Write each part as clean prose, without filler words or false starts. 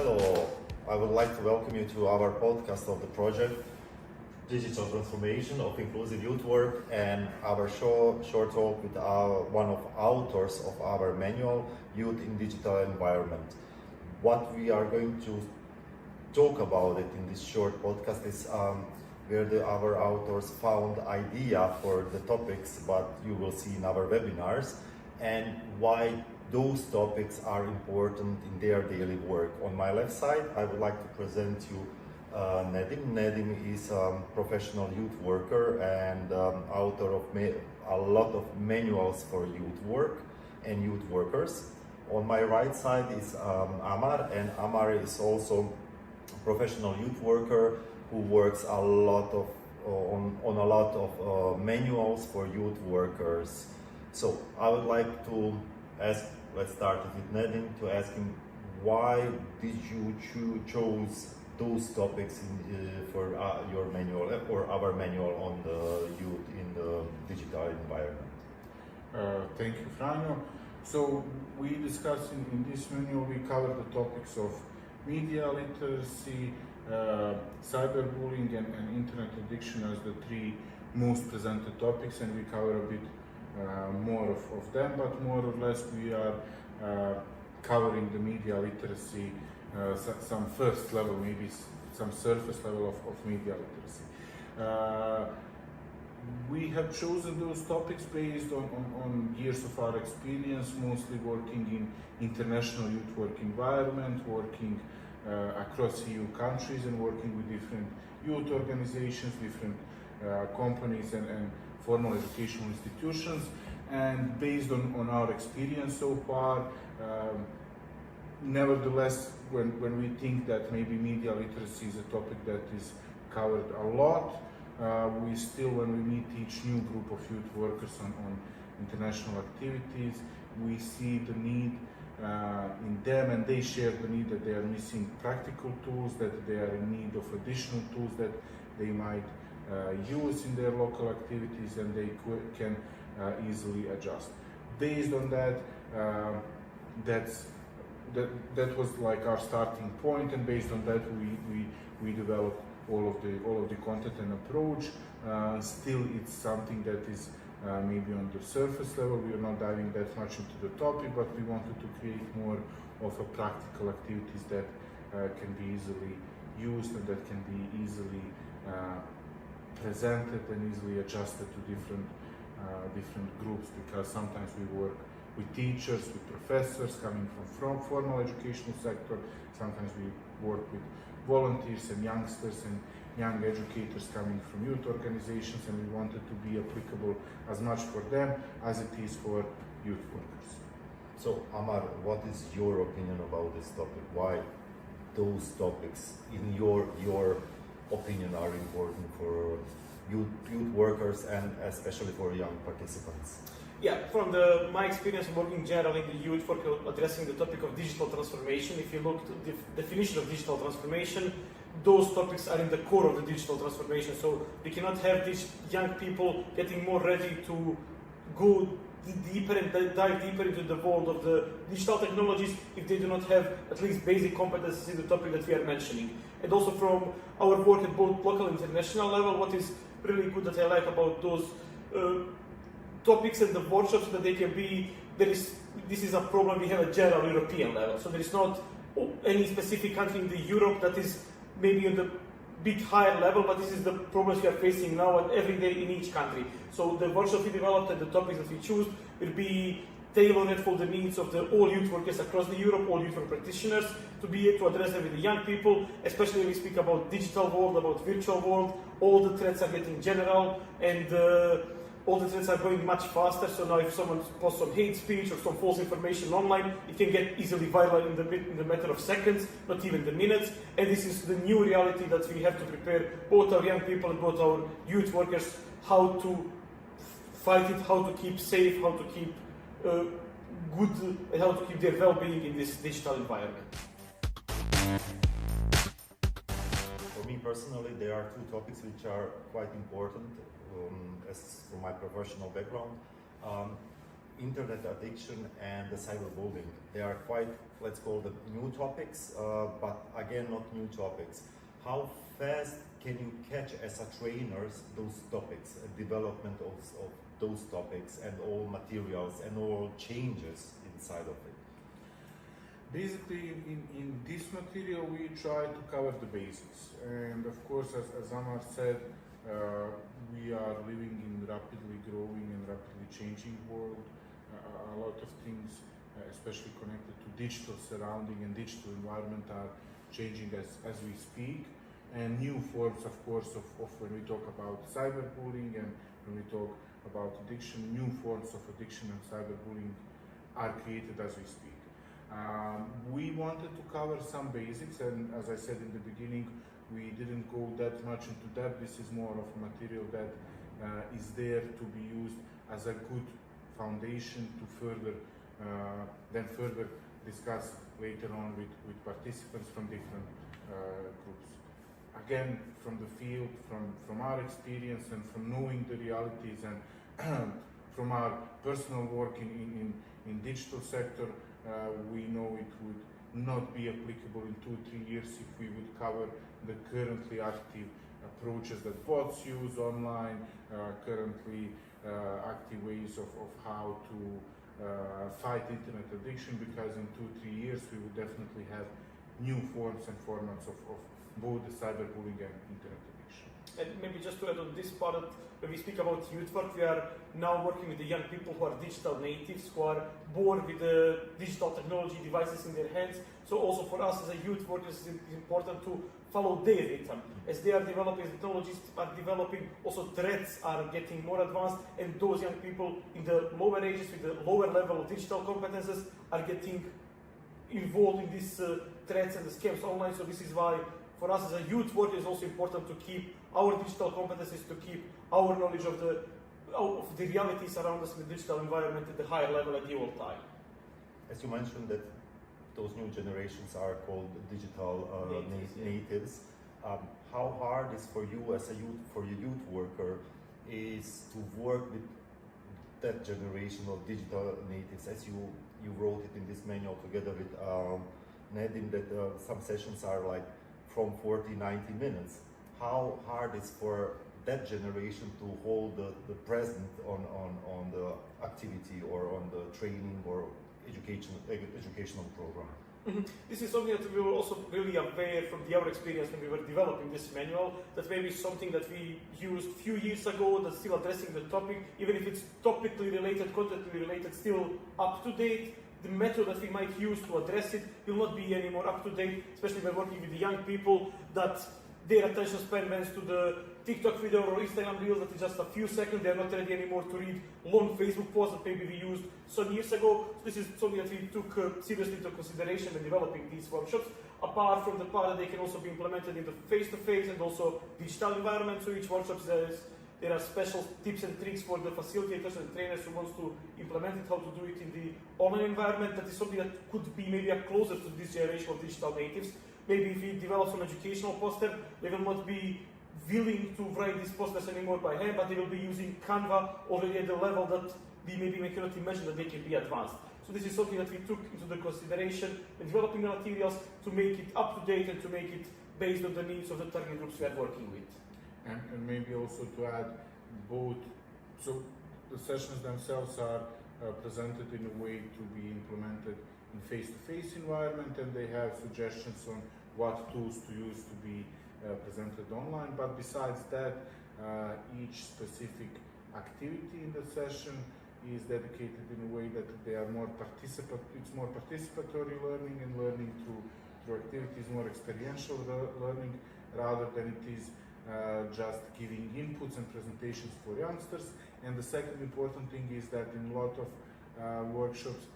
Hello, I would like to welcome you to our podcast of the project Digital Transformation of Inclusive Youth Work and our short talk with one of authors of our manual, Youth in Digital Environment. What we are going to talk about it in this short podcast is where our authors found idea for the topics, but you will see in our webinars, and why those topics are important in their daily work. On my left side, I would like to present you Nedim. Nedim is a professional youth worker and author of a lot of manuals for youth work and youth workers. On my right side is Amar, and Amar is also a professional youth worker who works a lot of on a lot of manuals for youth workers. So I would like to ask, let's start with Nedim, to ask him, why did you choose those topics for your manual or our manual on the youth in the digital environment? Thank you, Franjo. So we discussed in this manual, we cover the topics of media literacy, cyberbullying and internet addiction as the three most presented topics, and we cover a bit more of them, but more or less we are covering the media literacy, some first level, maybe some surface level of media literacy. We have chosen those topics based on years of our experience, mostly working in international youth work environment, working across EU countries and working with different youth organizations, different companies and formal educational institutions. And based on our experience so far, nevertheless, when we think that maybe media literacy is a topic that is covered a lot, we still, when we meet each new group of youth workers on international activities, we see the need in them, and they share the need that they are missing practical tools, that they are in need of additional tools that they might use in their local activities, and they can easily adjust. Based on that, that was like our starting point, and based on that we developed all of the content and approach. Still, it's something that is maybe on the surface level. We are not diving that much into the topic, but we wanted to create more of a practical activities that can be easily used and that can be easily presented and easily adjusted to different groups, because sometimes we work with teachers, with professors coming from formal educational sector. Sometimes we work with volunteers and youngsters and young educators coming from youth organizations, and we wanted to be applicable as much for them as it is for youth workers. So Amar, what is your opinion about this topic? Why those topics, in your opinion, are important for youth workers and especially for young participants? Yeah, from my experience working generally in the youth work, addressing the topic of digital transformation, if you look at the definition of digital transformation, those topics are in the core of the digital transformation. So we cannot have these young people getting more ready to go deeper and dive deeper into the world of the digital technologies if they do not have at least basic competencies in the topic that we are mentioning. And also from our work at both local and international level, what is really good that I like about those topics and the workshops, that they can be, this is a problem we have at general European level. So there is not any specific country in the Europe that is maybe on the bit higher level, but this is the problems we are facing now and every day in each country. So the workshop we developed and the topics that we choose will be tailored for the needs of all youth workers across the Europe, all youth work practitioners, to be able to address them with the young people, especially when we speak about digital world, about virtual world. All the threats are getting general, and all the threats are going much faster. So now if someone posts some hate speech or some false information online, it can get easily viral in the matter of seconds, not even the minutes. And this is the new reality that we have to prepare both our young people and both our youth workers how to fight it, how to keep safe, how to keep good, and how to keep their well-being in this digital environment. For me personally, there are two topics which are quite important as from my professional background. internet addiction and the cyberbullying. They are quite, let's call them new topics, but again, not new topics. How fast can you catch as a trainers those topics, development of those topics and all materials and all changes inside of it? Basically, in this material, we try to cover the basics. And of course, as Amar said, we are living in rapidly growing and rapidly changing world. A lot of things, especially connected to digital surrounding and digital environment, are changing as we speak. And new forms, of course, of when we talk about cyberbullying and when we talk about addiction, new forms of addiction and cyberbullying are created as we speak. We wanted to cover some basics, and as I said in the beginning, we didn't go that much into depth. This is more of a material that is there to be used as a good foundation to further discuss later on with participants from different groups. Again, from the field, from our experience and from knowing the realities and from our personal work in digital sector, we know it would not be applicable in 2-3 years if we would cover the currently active approaches that bots use online, currently active ways of how to fight internet addiction, because in 2-3 years we would definitely have new forms and formats of both the cyberbullying and internet addiction. And maybe just to add on this part, when we speak about youth work, we are now working with the young people who are digital natives, who are born with the digital technology devices in their hands. So also for us as a youth workers, it's important to follow their rhythm. As they are developing, as technologies are developing, also threats are getting more advanced, and those young people in the lower ages with the lower level of digital competences are getting involved in these threats and the scams online. So this is why for us as a youth worker, it's also important to keep our digital competencies, to keep our knowledge of the realities around us in the digital environment at the higher level at the all time. As you mentioned that those new generations are called digital natives. How hard is for you as a youth worker is to work with that generation of digital natives, as you wrote it in this manual together with Nedim, that some sessions are like from 40-90 minutes. How hard is for that generation to hold the present on the activity or on the training or educational program? Mm-hmm. This is something that we were also really aware from our experience when we were developing this manual, that maybe something that we used a few years ago that's still addressing the topic, even if it's topically related, contently related, still up to date. The method that we might use to address it will not be any more up to date, especially when working with the young people, that their attention span went to the TikTok video or Instagram reels that is just a few seconds. They're not ready anymore to read long Facebook posts that maybe we used some years ago. So this is something that we took seriously into consideration when developing these workshops. Apart from the part that they can also be implemented in the face-to-face and also digital environment. So each workshop there are special tips and tricks for the facilitators and trainers who wants to implement it, how to do it in the online environment. That is something that could be maybe closer to this generation of digital natives. Maybe if we develop some educational poster, they will not be willing to write these posters anymore by hand, but they will be using Canva already at the level that we cannot imagine that they can be advanced. So this is something that we took into the consideration in developing the materials to make it up to date and to make it based on the needs of the target groups we are working with. And maybe also to add both, so the sessions themselves are presented in a way to be implemented in face-to-face environment, and they have suggestions on what tools to use to be presented online. But besides that, each specific activity in the session is dedicated in a way that they are more it's more participatory learning, and learning through activities, more experiential learning, rather than it is just giving inputs and presentations for youngsters. And the second important thing is that in a lot of workshops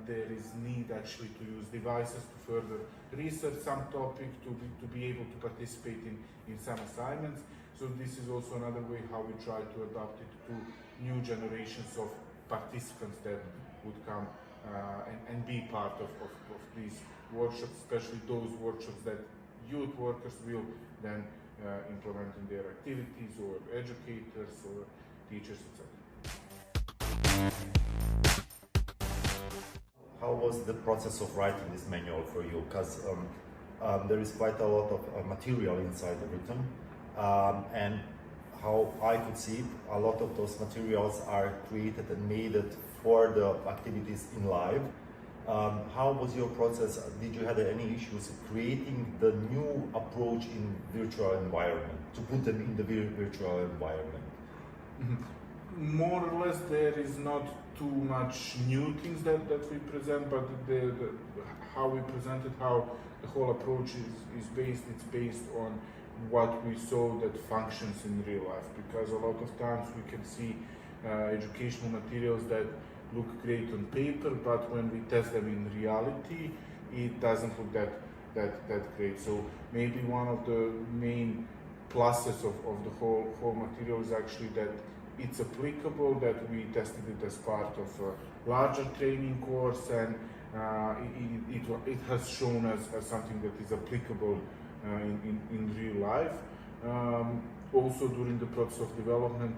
there is need actually to use devices to further research some topic, to be able to participate in some assignments. So this is also another way how we try to adapt it to new generations of participants that would come and be part of these workshops, especially those workshops that youth workers will then implement in their activities, or educators or teachers, etc. how was the process of writing this manual for you? Because there is quite a lot of material inside the written, and how I could see it, a lot of those materials are created and made for the activities in live. How was your process? Did you have any issues creating the new approach in virtual environment, to put them in the virtual environment? More or less, there is not too much new things that we present, but how we present it, how the whole approach is based, it's based on what we saw that functions in real life, because a lot of times we can see educational materials that look great on paper, but when we test them in reality, it doesn't look that great. So maybe one of the main pluses of the whole material is actually that it's applicable, that we tested it as part of a larger training course, and it has shown as something that is applicable in real life. Also during the process of development,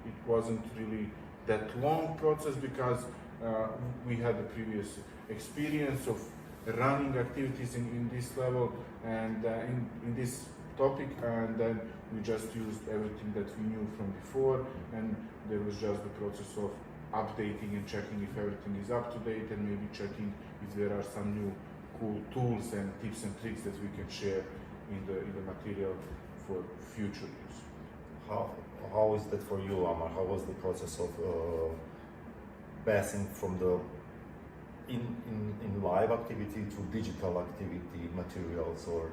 it wasn't really that long process, because we had the previous experience of running activities in this level and in this topic, and then we just used everything that we knew from before, and there was just the process of updating and checking if everything is up to date, and maybe checking if there are some new cool tools and tips and tricks that we can share in the material for future use. How is that for you, Amar? How was the process of passing from the in live activity to digital activity materials? Or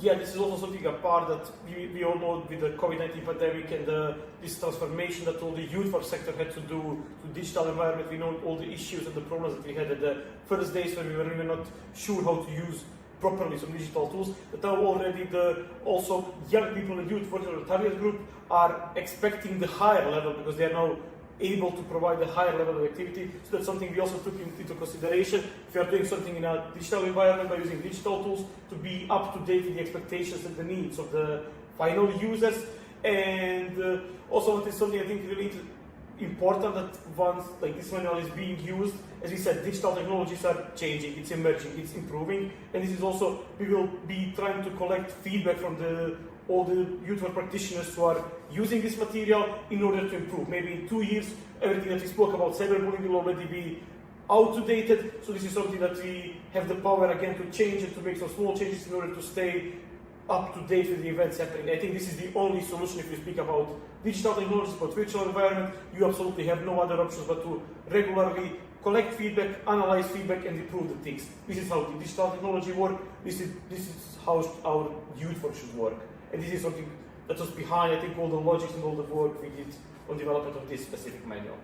yeah, this is also something apart that we all know with the COVID-19 pandemic and this transformation that all the youth work sector had to do to digital environment. We know all the issues and the problems that we had at the first days when we were even not sure how to use properly some digital tools. But now already also young people in youth working on the target group are expecting the higher level, because they are now able to provide a higher level of activity. So that's something we also took into consideration. If you are doing something in a digital environment by using digital tools, to be up to date with the expectations and the needs of the final users. And also what is something I think really important, that once like this manual is being used, as we said, digital technologies are changing, it's emerging, it's improving, and this is also, we will be trying to collect feedback from all the youth work practitioners who are using this material in order to improve. Maybe in 2 years, everything that we spoke about cyberbullying will already be outdated. So this is something that we have the power again to change and to make some small changes in order to stay up to date with the events happening. I think this is the only solution if you speak about digital technologies, about virtual environment. You absolutely have no other options but to regularly collect feedback, analyze feedback, and improve the things. This is how the digital technology works. This is how our youth work should work. And this is something that was behind, I think, all the logics and all the work we did on development of this specific manual.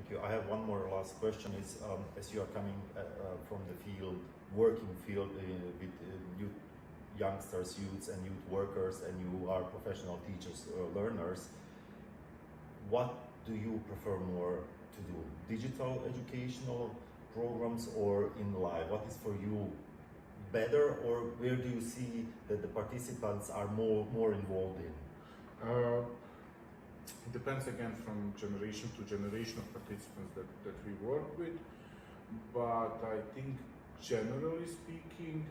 thank you. I have one more last question. Is as you are coming from the field, working field with youth, youngsters, youths, and youth workers, and you are professional teachers, learners. What do you prefer more to do? Digital educational programs or in live? What is for you better, or where do you see that the participants are more involved in? It depends again from generation to generation of participants that we work with, but I think generally speaking,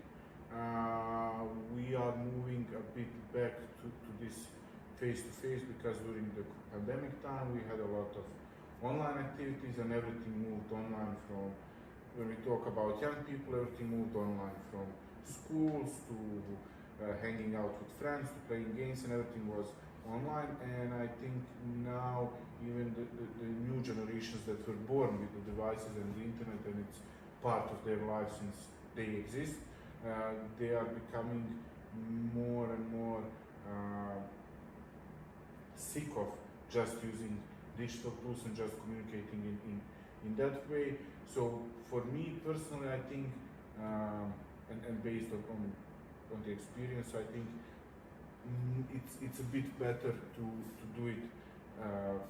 we are moving a bit back to this face-to-face, because during the pandemic time we had a lot of online activities and everything moved online. From when we talk about young people, everything moved online, from schools to hanging out with friends to playing games, and everything was online. And I think now even the new generations that were born with the devices and the internet, and it's part of their lives since they exist, they are becoming more and more sick of just using digital tools and just communicating in that way. So for me personally, I think, and based on the experience, I think it's a bit better to do it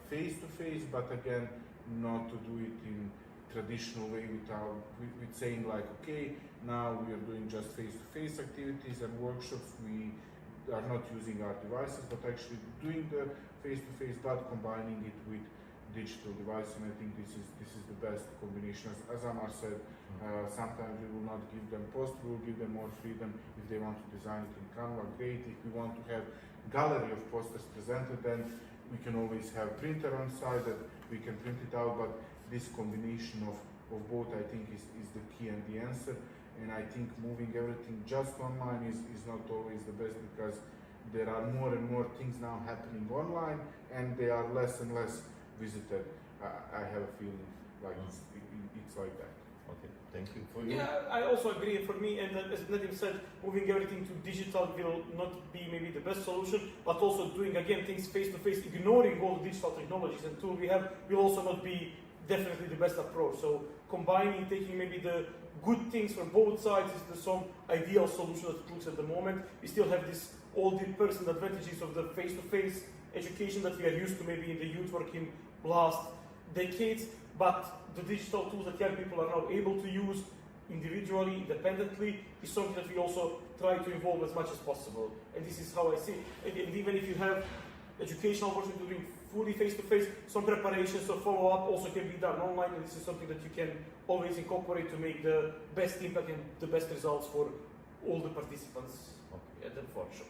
face to face, but again, not to do it in traditional way with saying like, okay, now we are doing just face to face activities and workshops. We are not using our devices, but actually doing the face to face, but combining it with digital device, and I think this is the best combination. As Amar said, sometimes we will not give them post, we will give them more freedom if they want to design it in Canva. Great. If we want to have gallery of posters presented, then we can always have printer on site that we can print it out, but this combination of both, I think, is the key and the answer. And I think moving everything just online is not always the best, because there are more and more things now happening online, and they are less and less visited. I have a feeling like it's like that. Okay, thank you. For you? Yeah, I also agree. For me, and as Nadim said, moving everything to digital will not be maybe the best solution, but also doing again things face to face, ignoring all the digital technologies and tools we have, will also not be definitely the best approach. So combining, taking maybe the good things from both sides is some ideal solution that looks at the moment. We still have this all the person advantages of the face-to-face education that we are used to maybe in the youth work in last decades, but the digital tools that young people are now able to use individually, independently, is something that we also try to involve as much as possible. And this is how I see it. And even if you have educational version doing fully face-to-face, some preparations or follow-up also can be done online, and this is something that you can always incorporate to make the best impact and the best results for all the participants at the workshop.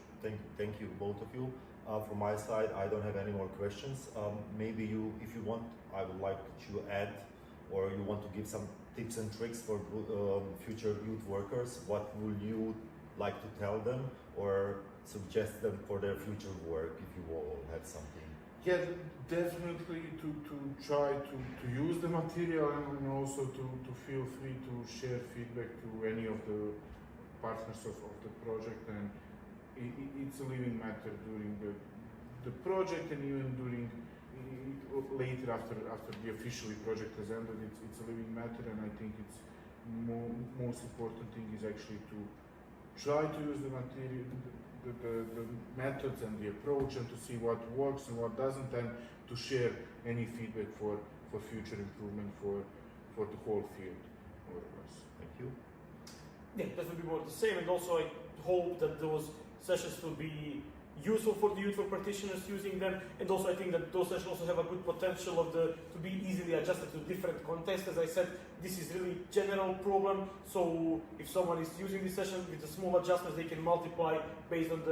Thank you, both of you. From my side, I don't have any more questions. Maybe if you want, I would like to add, or you want to give some tips and tricks for future youth workers. What would you like to tell them or suggest them for their future work, if you all have something? Yeah, definitely to try to use the material, and also to feel free to share feedback to any of the partners of the project. And it's a living matter during the project, and even during later after the officially project has ended. It's a living matter, and I think it's most important thing is actually to try to use the material, the methods and the approach, and to see what works and what doesn't, and to share any feedback for future improvement for the whole field, more or less. Thank you. Yeah, that will be more the same, and also I hope that those sessions will be useful for the youth work practitioners using them, and also I think that those sessions also have a good potential to be easily adjusted to different contexts. As I said, this is really general problem, so if someone is using this session with the small adjustments, they can multiply based on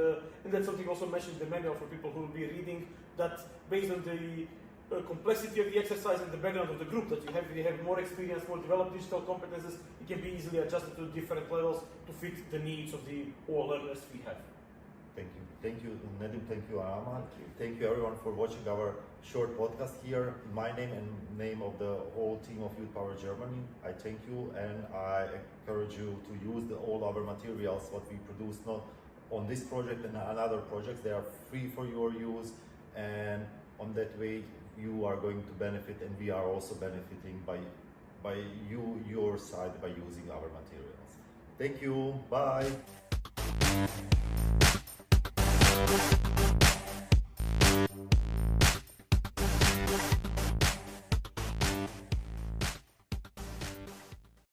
and that's something also mentioned in the manual for people who will be reading, that based on the complexity of the exercise and the background of the group that you have more experience, more developed digital competences, it can be easily adjusted to different levels to fit the needs of the all learners we have. Thank you, Nadim. Thank you, Ahmad. Thank you, everyone, for watching our short podcast here. In my name and name of the whole team of Youth Power Germany, I thank you, and I encourage you to use all our materials, what we produce, not on this project and another projects. They are free for your use, and on that way, you are going to benefit, and we are also benefiting by your side by using our materials. Thank you. Bye.